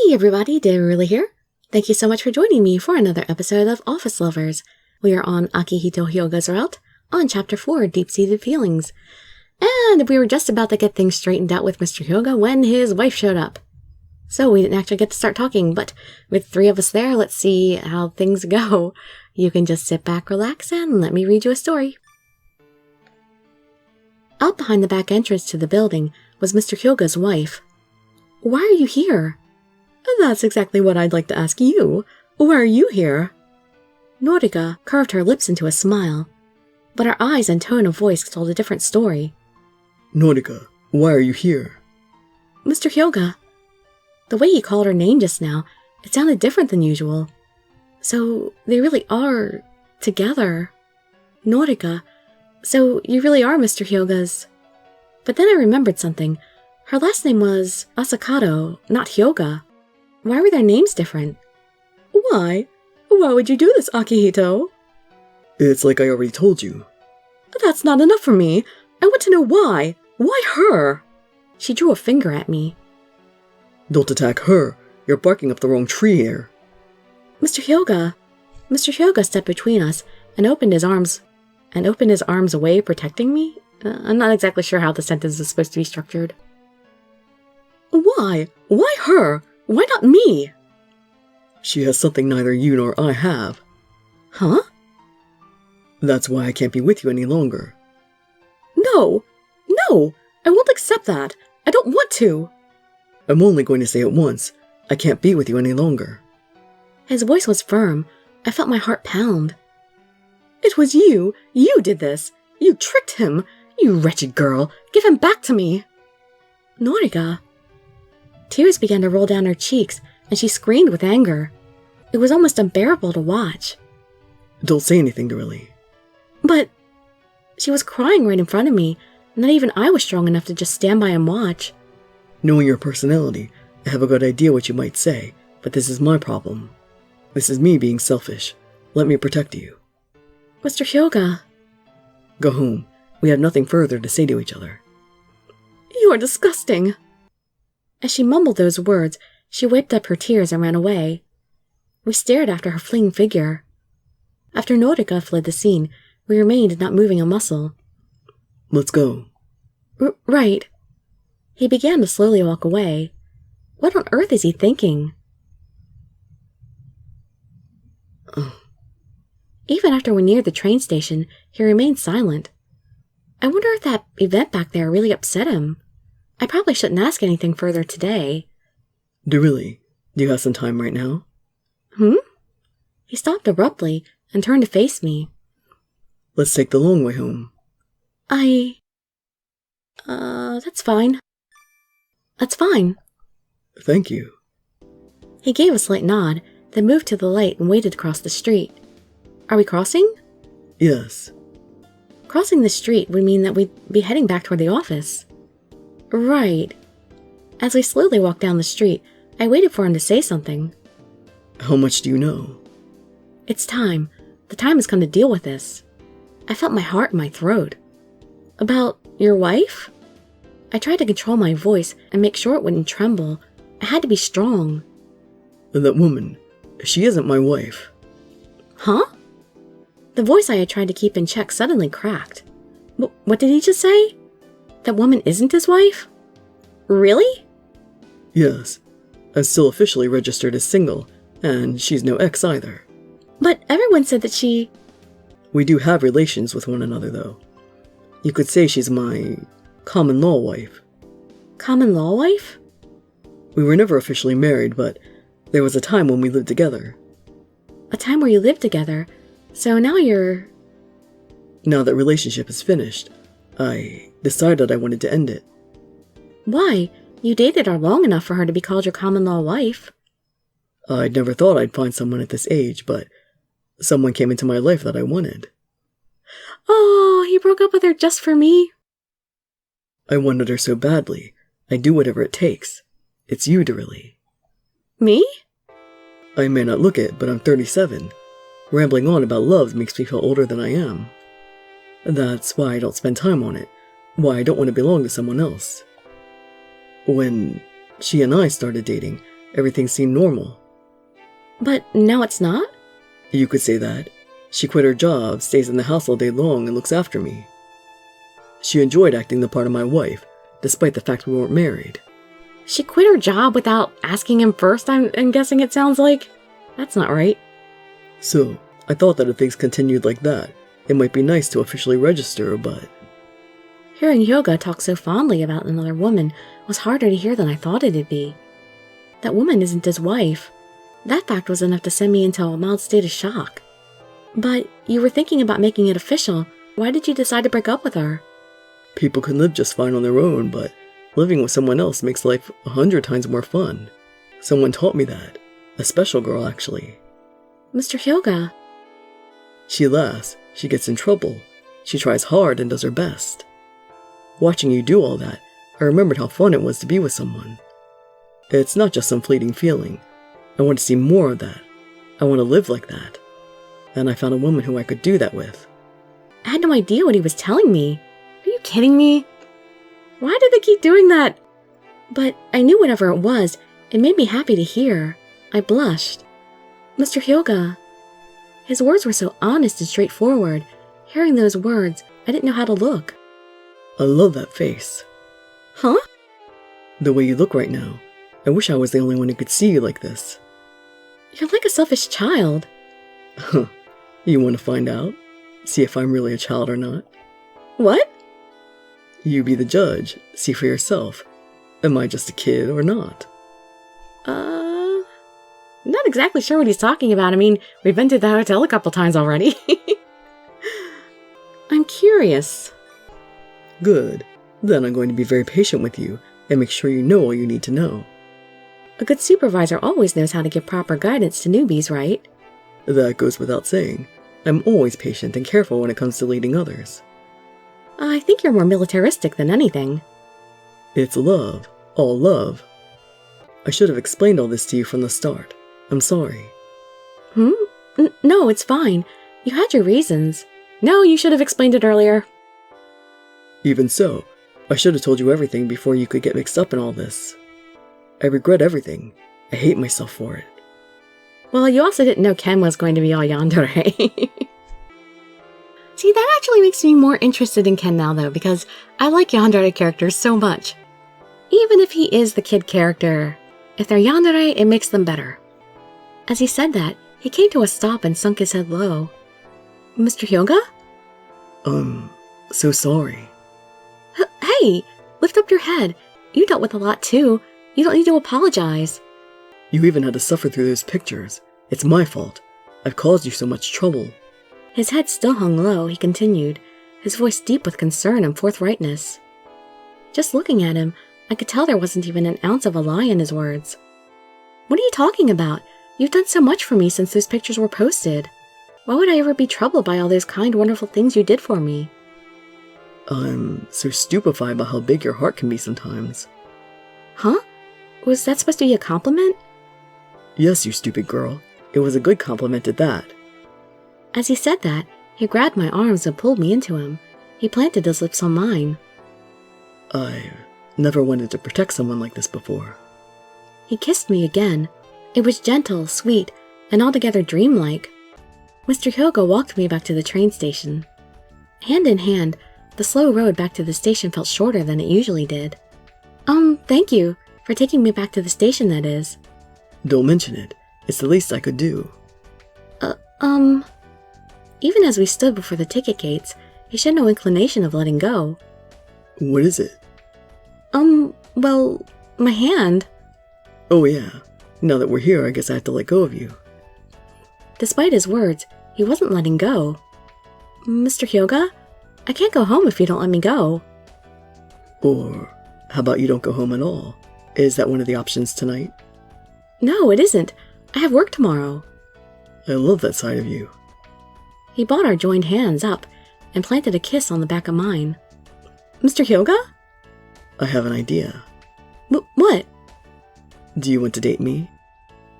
Hey everybody, Dirili here. Thank you so much for joining me for another episode of Office Lovers. We are on Akihito Hyoga's route on Chapter 4, Deep-Seated Feelings. And we were just about to get things straightened out with Mr. Hyoga when his wife showed up. So we didn't actually get to start talking, but with three of us there, let's see how things go. You can just sit back, relax, and let me read you a story. Out behind the back entrance to the building was Mr. Hyoga's wife. Why are you here? That's exactly what I'd like to ask you. Why are you here? Norika curved her lips into a smile, but her eyes and tone of voice told a different story. Norika, why are you here? Mr. Hyoga. The way he called her name just now, it sounded different than usual. So they really are together. Norika, so you really are Mr. Hyoga's. But then I remembered something. Her last name was Asakato, not Hyoga. Why were their names different? Why? Why would you do this, Akihito? It's like I already told you. That's not enough for me. I want to know why. Why her? She drew a finger at me. Don't attack her. You're barking up the wrong tree here. Mr. Hyoga. Mr. Hyoga stepped between us and opened his arms away, protecting me? I'm not exactly sure how the sentence is supposed to be structured. Why? Why her? Why not me? She has something neither you nor I have. Huh? That's why I can't be with you any longer. No! No! I won't accept that! I don't want to! I'm only going to say it once. I can't be with you any longer. His voice was firm. I felt my heart pound. It was you! You did this! You tricked him! You wretched girl! Give him back to me! Norika. Tears began to roll down her cheeks, and she screamed with anger. It was almost unbearable to watch. Don't say anything, Dirili. But she was crying right in front of me. Not even I was strong enough to just stand by and watch. Knowing your personality, I have a good idea what you might say, but this is my problem. This is me being selfish. Let me protect you. Mr. Hyoga. Go home. We have nothing further to say to each other. You are disgusting. As she mumbled those words, she wiped up her tears and ran away. We stared after her fleeing figure. After Norika fled the scene, we remained not moving a muscle. Let's go. Right. He began to slowly walk away. What on earth is he thinking? Even after we neared the train station, he remained silent. I wonder if that event back there really upset him. I probably shouldn't ask anything further today. Dirili, do you have some time right now? He stopped abruptly and turned to face me. Let's take the long way home. That's fine. That's fine. Thank you. He gave a slight nod, then moved to the light and waited across the street. Are we crossing? Yes. Crossing the street would mean that we'd be heading back toward the office. Right. As we slowly walked down the street, I waited for him to say something. How much do you know? It's time. The time has come to deal with this. I felt my heart in my throat. About your wife? I tried to control my voice and make sure it wouldn't tremble. I had to be strong. That woman, she isn't my wife. Huh? The voice I had tried to keep in check suddenly cracked. What did he just say? That woman isn't his wife? Really? Yes. I'm still officially registered as single, and she's no ex either. But everyone said that she... We do have relations with one another, though. You could say she's my common-law wife. Common-law wife? We were never officially married, but there was a time when we lived together. A time where you lived together? So now you're... Now that relationship is finished, I decided I wanted to end it. Why? You dated her long enough for her to be called your common-law wife. I'd never thought I'd find someone at this age, but someone came into my life that I wanted. Oh, he broke up with her just for me? I wanted her so badly. I'd do whatever it takes. It's you, Dirili. Me? I may not look it, but I'm 37. Rambling on about love makes me feel older than I am. That's why I don't spend time on it. Why I don't want to belong to someone else. When she and I started dating, Everything seemed normal. But now it's not? You could say that. She quit her job, stays in the house all day long, and looks after me. She enjoyed acting the part of my wife, despite the fact we weren't married. She quit her job without asking him first, I'm guessing it sounds like? That's not right. So, I thought that if things continued like that, it might be nice to officially register, but... Hearing Hyoga talk so fondly about another woman was harder to hear than I thought it'd be. That woman isn't his wife. That fact was enough to send me into a mild state of shock. But you were thinking about making it official. Why did you decide to break up with her? People can live just fine on their own, but living with someone else makes life 100 times more fun. Someone taught me that. A special girl, actually. Mr. Hyoga. She laughs. She gets in trouble. She tries hard and does her best. Watching you do all that, I remembered how fun it was to be with someone. It's not just some fleeting feeling. I want to see more of that. I want to live like that. And I found a woman who I could do that with. I had no idea what he was telling me. Are you kidding me? Why did they keep doing that? But I knew whatever it was, it made me happy to hear. I blushed. Mr. Hyoga. His words were so honest and straightforward. Hearing those words, I didn't know how to look. I love that face. Huh? The way you look right now. I wish I was the only one who could see you like this. You're like a selfish child. Huh. You want to find out? See if I'm really a child or not? What? You be the judge. See for yourself. Am I just a kid or not? Not exactly sure what he's talking about. I mean, we've been to the hotel a couple times already. I'm curious. Good. Then I'm going to be very patient with you and make sure you know all you need to know. A good supervisor always knows how to give proper guidance to newbies, right? That goes without saying. I'm always patient and careful when it comes to leading others. I think you're more militaristic than anything. It's love. All love. I should have explained all this to you from the start. I'm sorry. No, it's fine. You had your reasons. No, you should have explained it earlier. Even so, I should have told you everything before you could get mixed up in all this. I regret everything. I hate myself for it. Well, you also didn't know Ken was going to be all yandere. See, that actually makes me more interested in Ken now, though, because I like yandere characters so much. Even if he is the kid character, if they're yandere, it makes them better. As he said that, he came to a stop and sunk his head low. Mr. Hyoga? So sorry. Hey, lift up your head. You dealt with a lot too. You don't need to apologize. You even had to suffer through those pictures. It's my fault. I've caused you so much trouble. His head still hung low, he continued, his voice deep with concern and forthrightness. Just looking at him, I could tell there wasn't even an ounce of a lie in his words. What are you talking about? You've done so much for me since those pictures were posted. Why would I ever be troubled by all those kind, wonderful things you did for me? I'm so stupefied by how big your heart can be sometimes. Huh? Was that supposed to be a compliment? Yes, you stupid girl. It was a good compliment at that. As he said that, he grabbed my arms and pulled me into him. He planted his lips on mine. I've never wanted to protect someone like this before. He kissed me again. It was gentle, sweet, and altogether dreamlike. Mr. Hyoga walked me back to the train station. Hand in hand, the slow road back to the station felt shorter than it usually did. Thank you, for taking me back to the station, that is. Don't mention it. It's the least I could do. Even as we stood before the ticket gates, he showed no inclination of letting go. What is it? Well, my hand. Oh yeah. Now that we're here, I guess I have to let go of you. Despite his words, he wasn't letting go. Mr. Hyoga, I can't go home if you don't let me go. Or how about you don't go home at all? Is that one of the options tonight? No, it isn't. I have work tomorrow. I love that side of you. He brought our joined hands up and planted a kiss on the back of mine. Mr. Hyoga? I have an idea. What? Do you want to date me?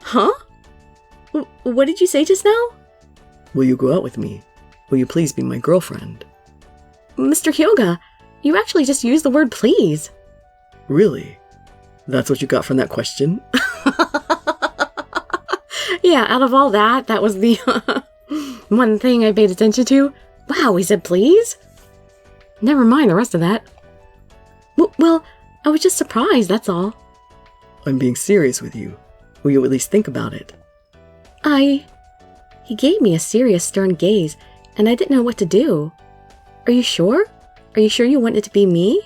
Huh? What did you say just now? Will you go out with me? Will you please be my girlfriend? Mr. Hyoga, you actually just used the word please. Really? That's what you got from that question? Yeah, out of all that, that was the one thing I paid attention to. Wow, he said please? Never mind the rest of that. Well, I was just surprised, that's all. I'm being serious with you. Will you at least think about it? He gave me a serious, stern gaze, and I didn't know what to do. Are you sure? Are you sure you want it to be me?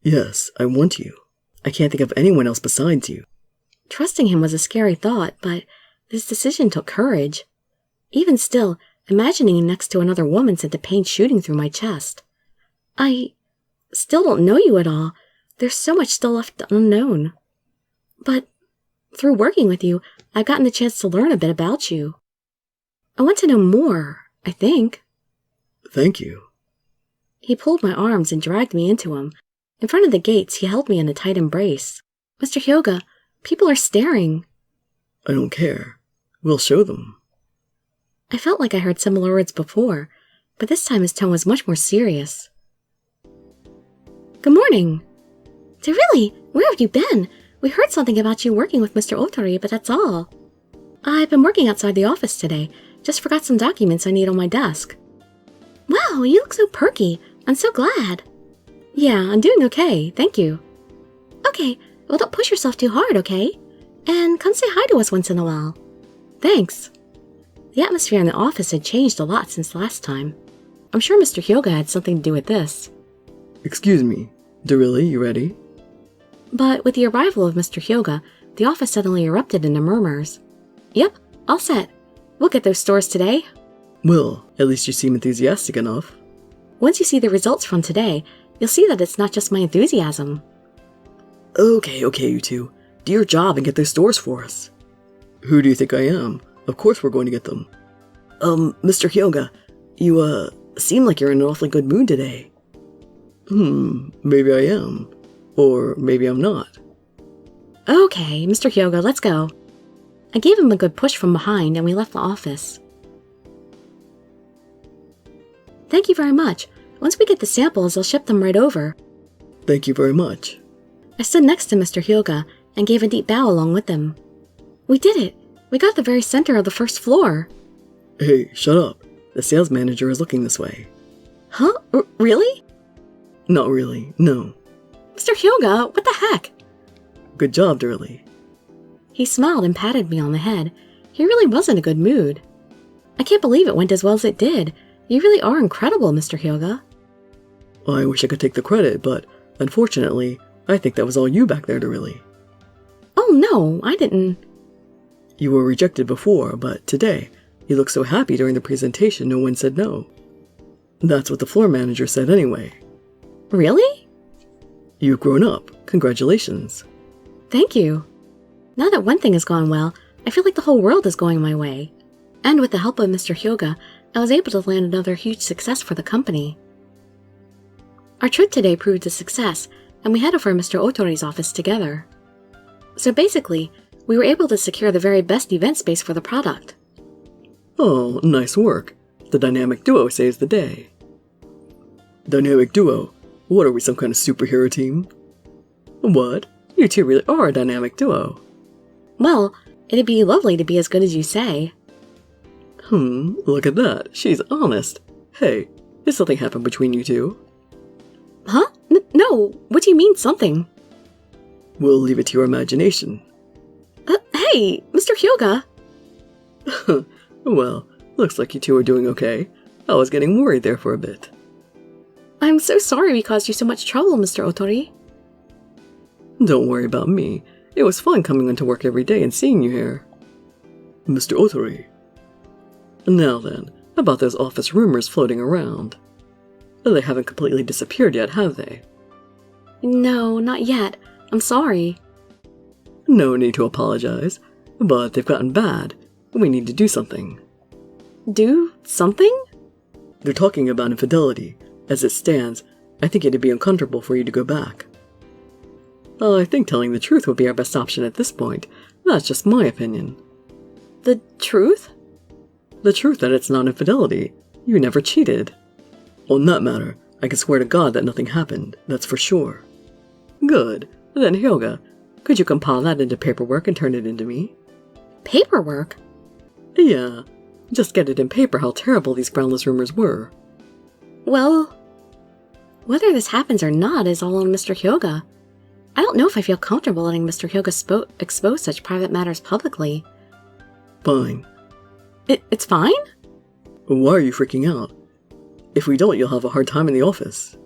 Yes, I want you. I can't think of anyone else besides you. Trusting him was a scary thought, but this decision took courage. Even still, imagining him next to another woman sent the pain shooting through my chest. I still don't know you at all. There's so much still left unknown. But through working with you, I've gotten the chance to learn a bit about you. I want to know more, I think. Thank you. He pulled my arms and dragged me into him. In front of the gates, he held me in a tight embrace. Mr. Hyoga, people are staring. I don't care. We'll show them. I felt like I heard similar words before, but this time his tone was much more serious. Good morning. Dirili, where have you been? We heard something about you working with Mr. Otori, but that's all. I've been working outside the office today. Just forgot some documents I need on my desk. Wow, you look so perky. I'm so glad. Yeah, I'm doing okay, thank you. Okay, well don't push yourself too hard, okay? And come say hi to us once in a while. Thanks. The atmosphere in the office had changed a lot since last time. I'm sure Mr. Hyoga had something to do with this. Excuse me, Dirili, you ready? But with the arrival of Mr. Hyoga, the office suddenly erupted into murmurs. Yep, all set. We'll get those stores today. Well, at least you seem enthusiastic enough. Once you see the results from today, you'll see that it's not just my enthusiasm. Okay, you two. Do your job and get those stores for us. Who do you think I am? Of course we're going to get them. Mr. Hyoga, you, seem like you're in an awfully good mood today. Maybe I am. Or maybe I'm not. Okay, Mr. Hyoga, let's go. I gave him a good push from behind and we left the office. Thank you very much. Once we get the samples, I'll ship them right over. Thank you very much. I stood next to Mr. Hyoga and gave a deep bow along with him. We did it! We got the very center of the first floor. Hey, shut up. The sales manager is looking this way. Huh? Really? Not really, no. Mr. Hyoga, what the heck? Good job, Dirili. He smiled and patted me on the head. He really was in a good mood. I can't believe it went as well as it did. You really are incredible, Mr. Hyoga. I wish I could take the credit, but unfortunately, I think that was all you back there, Dirili. Oh no, I didn't. You were rejected before, but today, you looked so happy during the presentation no one said no. That's what the floor manager said anyway. Really? You've grown up. Congratulations. Thank you. Now that one thing has gone well, I feel like the whole world is going my way. And with the help of Mr. Hyoga, I was able to land another huge success for the company. Our trip today proved a success, and we headed for Mr. Otori's office together. So basically, we were able to secure the very best event space for the product. Oh, nice work. The dynamic duo saves the day. Dynamic duo? What are we, some kind of superhero team? What? You two really are a dynamic duo. Well, it'd be lovely to be as good as you say. Look at that. She's honest. Hey, did something happen between you two? Huh? No, what do you mean, something? We'll leave it to your imagination. Hey, Mr. Hyoga! Well, looks like you two are doing okay. I was getting worried there for a bit. I'm so sorry we caused you so much trouble, Mr. Otori. Don't worry about me. It was fun coming into work every day and seeing you here. Mr. Otori. Now then, about those office rumors floating around. They haven't completely disappeared yet, have they? No, not yet. I'm sorry. No need to apologize, but they've gotten bad. We need to do something. Do something? They're talking about infidelity. As it stands, I think it'd be uncomfortable for you to go back. I think telling the truth would be our best option at this point. That's just my opinion. The truth? The truth that it's not infidelity. You never cheated. On that matter, I can swear to God that nothing happened, that's for sure. Good. Then Hyoga, could you compile that into paperwork and turn it into me? Paperwork? Yeah, just get it in paper how terrible these groundless rumors were. Well, whether this happens or not is all on Mr. Hyoga. I don't know if I feel comfortable letting Mr. Hyoga expose such private matters publicly. Fine. It's fine? Why are you freaking out? If we don't, you'll have a hard time in the office.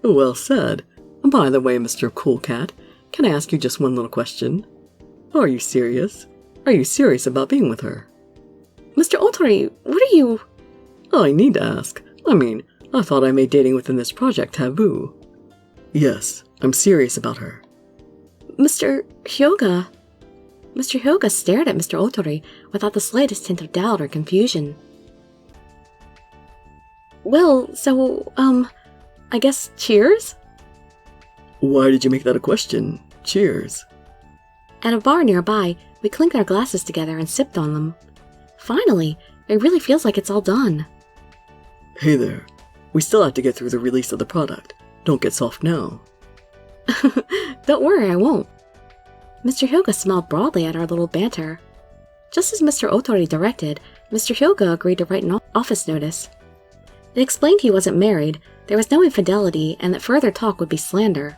Well said. By the way, Mr. Cool Cat, can I ask you just one little question? Are you serious? Are you serious about being with her? Mr. Otori, what are you... I need to ask. I thought I made dating within this project taboo. Yes, I'm serious about her. Mr. Hyoga... Mr. Hyoga stared at Mr. Otori without the slightest hint of doubt or confusion. Well, so, I guess cheers? Why did you make that a question? Cheers. At a bar nearby, we clinked our glasses together and sipped on them. Finally, it really feels like it's all done. Hey there. We still have to get through the release of the product. Don't get soft now. Don't worry, I won't. Mr. Hyoga smiled broadly at our little banter. Just as Mr. Otori directed, Mr. Hyoga agreed to write an office notice. It explained he wasn't married, there was no infidelity, and that further talk would be slander.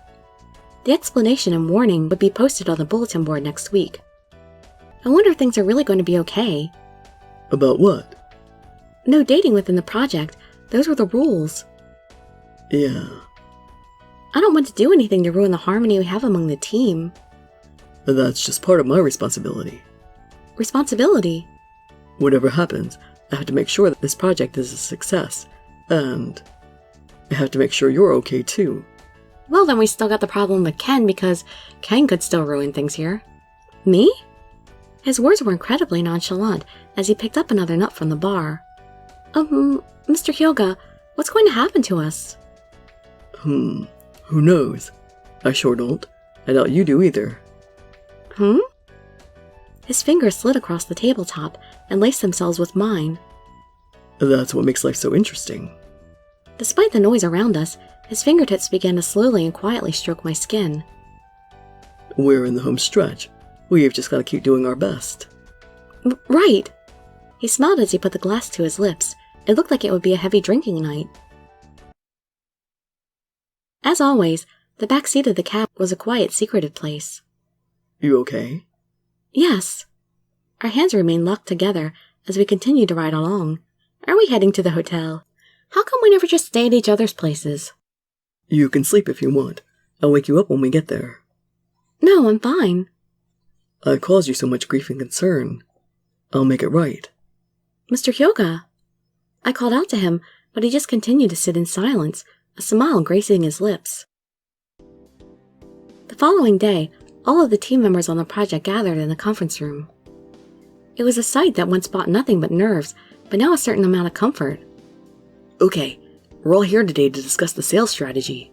The explanation and warning would be posted on the bulletin board next week. I wonder if things are really going to be okay. About what? No dating within the project. Those were the rules. Yeah. I don't want to do anything to ruin the harmony we have among the team. That's just part of my responsibility. Responsibility? Whatever happens, I have to make sure that this project is a success. And I have to make sure you're okay too. Well, then we still got the problem with Ken because Ken could still ruin things here. Me? His words were incredibly nonchalant as he picked up another nut from the bar. Mr. Hyoga, what's going to happen to us? Who knows? I sure don't. I doubt you do either. His fingers slid across the tabletop and laced themselves with mine. That's what makes life so interesting. Despite the noise around us, his fingertips began to slowly and quietly stroke my skin. We're in the home stretch. We've just got to keep doing our best. Right! He smiled as he put the glass to his lips. It looked like it would be a heavy drinking night. As always, the back seat of the cab was a quiet, secretive place. You okay? Yes. Our hands remained locked together as we continued to ride along. Are we heading to the hotel? How come we never just stay at each other's places? You can sleep if you want. I'll wake you up when we get there. No, I'm fine. I caused you so much grief and concern. I'll make it right. Mr. Hyoga. I called out to him, but he just continued to sit in silence, a smile gracing his lips. The following day, all of the team members on the project gathered in the conference room. It was a sight that once brought nothing but nerves, but now a certain amount of comfort. Okay, we're all here today to discuss the sales strategy.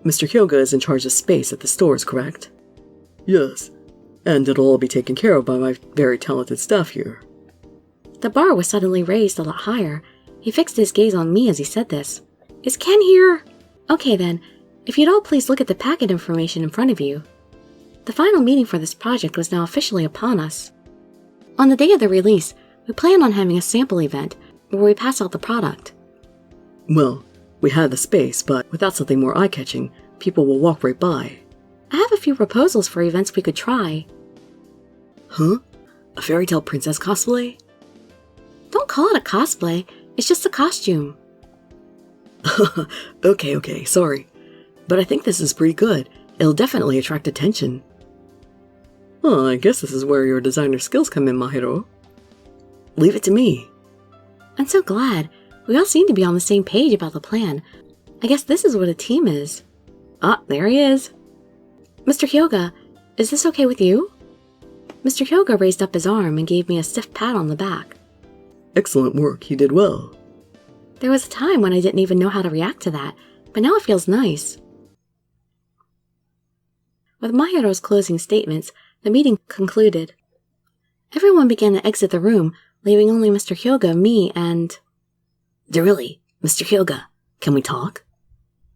Mr. Hyoga is in charge of space at the stores, correct? Yes, and it'll all be taken care of by my very talented staff here. The bar was suddenly raised a lot higher. He fixed his gaze on me as he said this. Is Ken here? Okay then, if you'd all please look at the packet information in front of you. The final meeting for this project was now officially upon us. On the day of the release, we plan on having a sample event where we pass out the product. Well, we had the space, but without something more eye-catching, people will walk right by. I have a few proposals for events we could try. Huh? A fairy tale princess cosplay? Don't call it a cosplay, it's just a costume. Okay, sorry. But I think this is pretty good. It'll definitely attract attention. Oh, I guess this is where your designer skills come in, Mahiro. Leave it to me. I'm so glad. We all seem to be on the same page about the plan. I guess this is what a team is. Ah, there he is. Mr. Hyoga, is this okay with you? Mr. Hyoga raised up his arm and gave me a stiff pat on the back. Excellent work, you did well. There was a time when I didn't even know how to react to that, but now it feels nice. With Mahiro's closing statements, the meeting concluded. Everyone began to exit the room, leaving only Mr. Hyoga, me, and... Dirili, Mr. Hyoga, can we talk?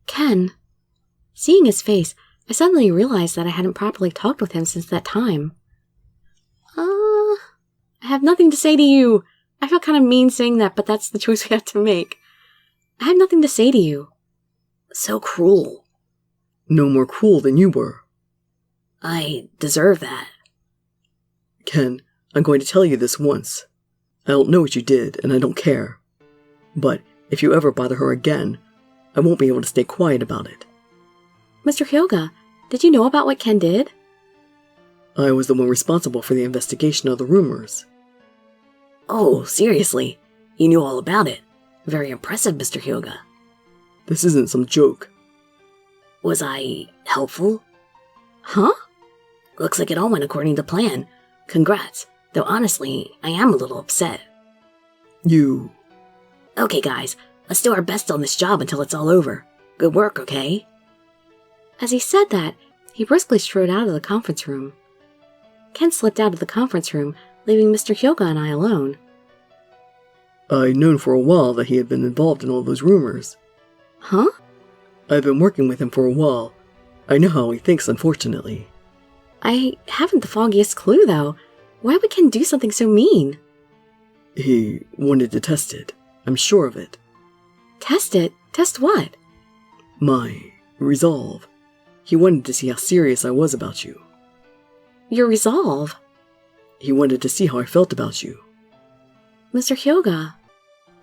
Ken. Seeing his face, I suddenly realized that I hadn't properly talked with him since that time. I have nothing to say to you. I feel kind of mean saying that, but that's the choice we have to make. I have nothing to say to you. So cruel. No more cruel than you were. I deserve that. Ken, I'm going to tell you this once. I don't know what you did, and I don't care. But if you ever bother her again, I won't be able to stay quiet about it. Mr. Hyoga, did you know about what Ken did? I was the one responsible for the investigation of the rumors. Oh, seriously? You knew all about it. Very impressive, Mr. Hyoga. This isn't some joke. Was I helpful? Huh? Looks like it all went according to plan. Congrats. Though honestly, I am a little upset. You... Okay, guys. Let's do our best on this job until it's all over. Good work, okay? As he said that, he briskly strode out of the conference room. Ken slipped out of the conference room, leaving Mr. Hyoga and I alone. I'd known for a while that he had been involved in all those rumors. Huh? I've been working with him for a while. I know how he thinks, unfortunately. I haven't the foggiest clue, though. Why would Ken do something so mean? He wanted to test it. I'm sure of it. Test it? Test what? My resolve. He wanted to see how serious I was about you. Your resolve? He wanted to see how I felt about you. Mr. Hyoga.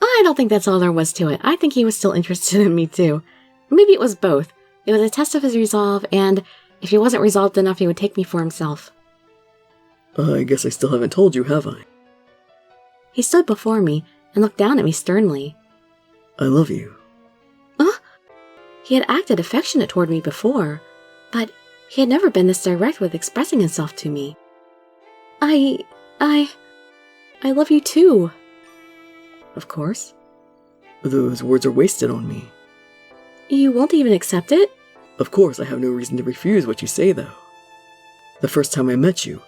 I don't think that's all there was to it. I think he was still interested in me, too. Maybe it was both. It was a test of his resolve, and if he wasn't resolved enough, he would take me for himself. I guess I still haven't told you, have I? He stood before me and looked down at me sternly. I love you. He had acted affectionate toward me before, but he had never been this direct with expressing himself to me. I love you too. Of course. Those words are wasted on me. You won't even accept it? Of course, I have no reason to refuse what you say, though. The first time I met you,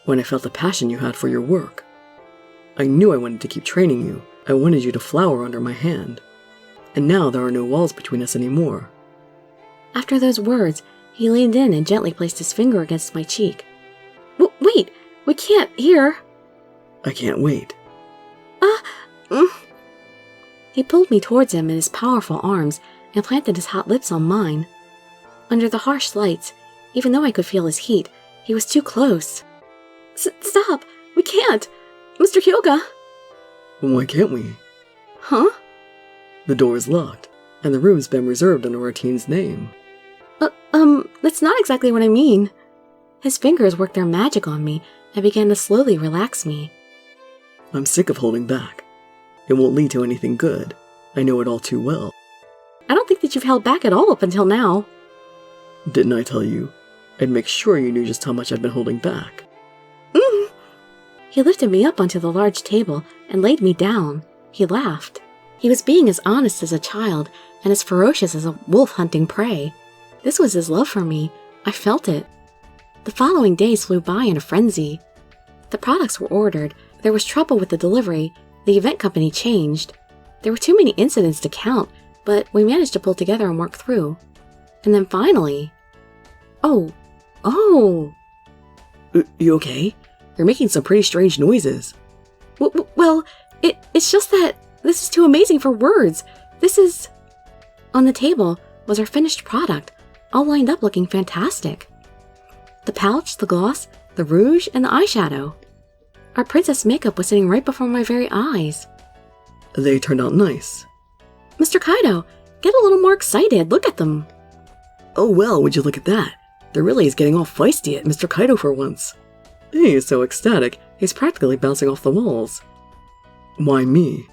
when I felt the passion you had for your work, I knew I wanted to keep training you. I wanted you to flower under my hand. And now there are no walls between us anymore. After those words, he leaned in and gently placed his finger against my cheek. Wait, we can't here. I can't wait. He pulled me towards him in his powerful arms and planted his hot lips on mine. Under the harsh lights, even though I could feel his heat, he was too close. Stop! We can't! Mr. Hyoga! Why can't we? Huh? The door is locked, and the room's been reserved under our teen's name. That's not exactly what I mean. His fingers worked their magic on me and began to slowly relax me. I'm sick of holding back. It won't lead to anything good. I know it all too well. I don't think that you've held back at all up until now. Didn't I tell you? I'd make sure you knew just how much I've been holding back. He lifted me up onto the large table and laid me down. He laughed. He was being as honest as a child and as ferocious as a wolf hunting prey. This was his love for me. I felt it. The following days flew by in a frenzy. The products were ordered. There was trouble with the delivery. The event company changed. There were too many incidents to count, but we managed to pull together and work through. And then finally... Oh! You okay? You're making some pretty strange noises. Well, it's just that this is too amazing for words. This is... On the table was our finished product, all lined up looking fantastic. The pouch, the gloss, the rouge, and the eyeshadow. Our princess makeup was sitting right before my very eyes. They turned out nice. Mr. Kaido, get a little more excited. Look at them. Oh well, would you look at that? Dirili is getting all feisty at Mr. Kaido for once. He is so ecstatic, he's practically bouncing off the walls. Why me?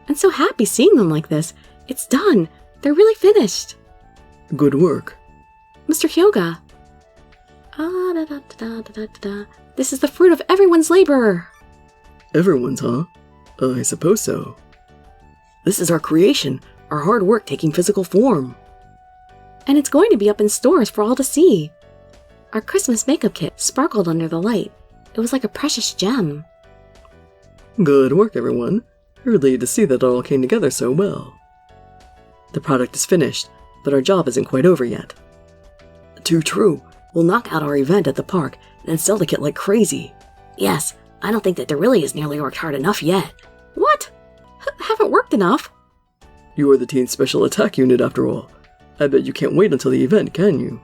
I'm so happy seeing them like this. It's done. They're really finished. Good work. Mr. Hyoga. This is the fruit of everyone's labor. Everyone's, huh? I suppose so. This is our creation, our hard work taking physical form. And it's going to be up in stores for all to see. Our Christmas makeup kit sparkled under the light. It was like a precious gem. Good work, everyone. Relieved to see that it all came together so well. The product is finished, but our job isn't quite over yet. Too true. We'll knock out our event at the park and sell the kit like crazy. Yes, I don't think that Dirili has nearly worked hard enough yet. What? Haven't worked enough? You are the Teen Special Attack Unit after all. I bet you can't wait until the event, can you?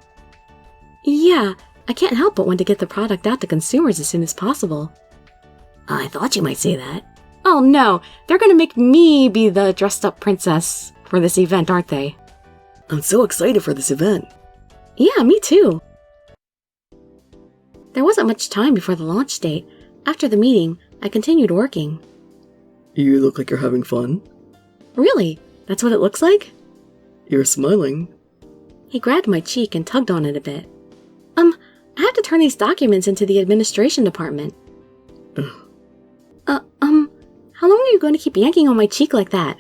Yeah, I can't help but want to get the product out to consumers as soon as possible. I thought you might say that. Oh no, they're gonna make me be the dressed-up princess for this event, aren't they? I'm so excited for this event. Yeah, me too. There wasn't much time before the launch date. After the meeting, I continued working. You look like you're having fun. Really? That's what it looks like? You're smiling. He grabbed my cheek and tugged on it a bit. I have to turn these documents into the administration department. How long are you going to keep yanking on my cheek like that?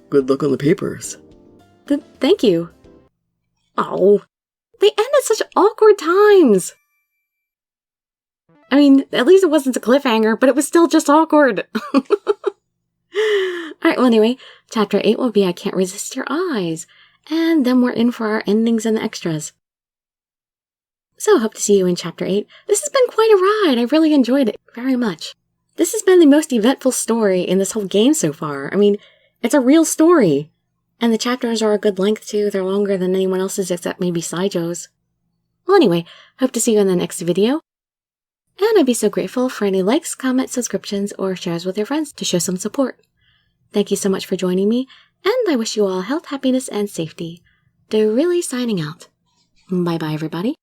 Good luck on the papers. Thank you. Oh, they end at such awkward times. I mean, at least it wasn't a cliffhanger, but it was still just awkward. Alright, well anyway, Chapter 8 will be I Can't Resist Your Eyes. And then we're in for our endings and the extras. So, hope to see you in Chapter 8. This has been quite a ride. I really enjoyed it very much. This has been the most eventful story in this whole game so far. I mean, it's a real story. And the chapters are a good length too. They're longer than anyone else's except maybe Saijo's. Well anyway, hope to see you in the next video. And I'd be so grateful for any likes, comments, subscriptions, or shares with your friends to show some support. Thank you so much for joining me, and I wish you all health, happiness, and safety. Dirili signing out. Bye-bye, everybody.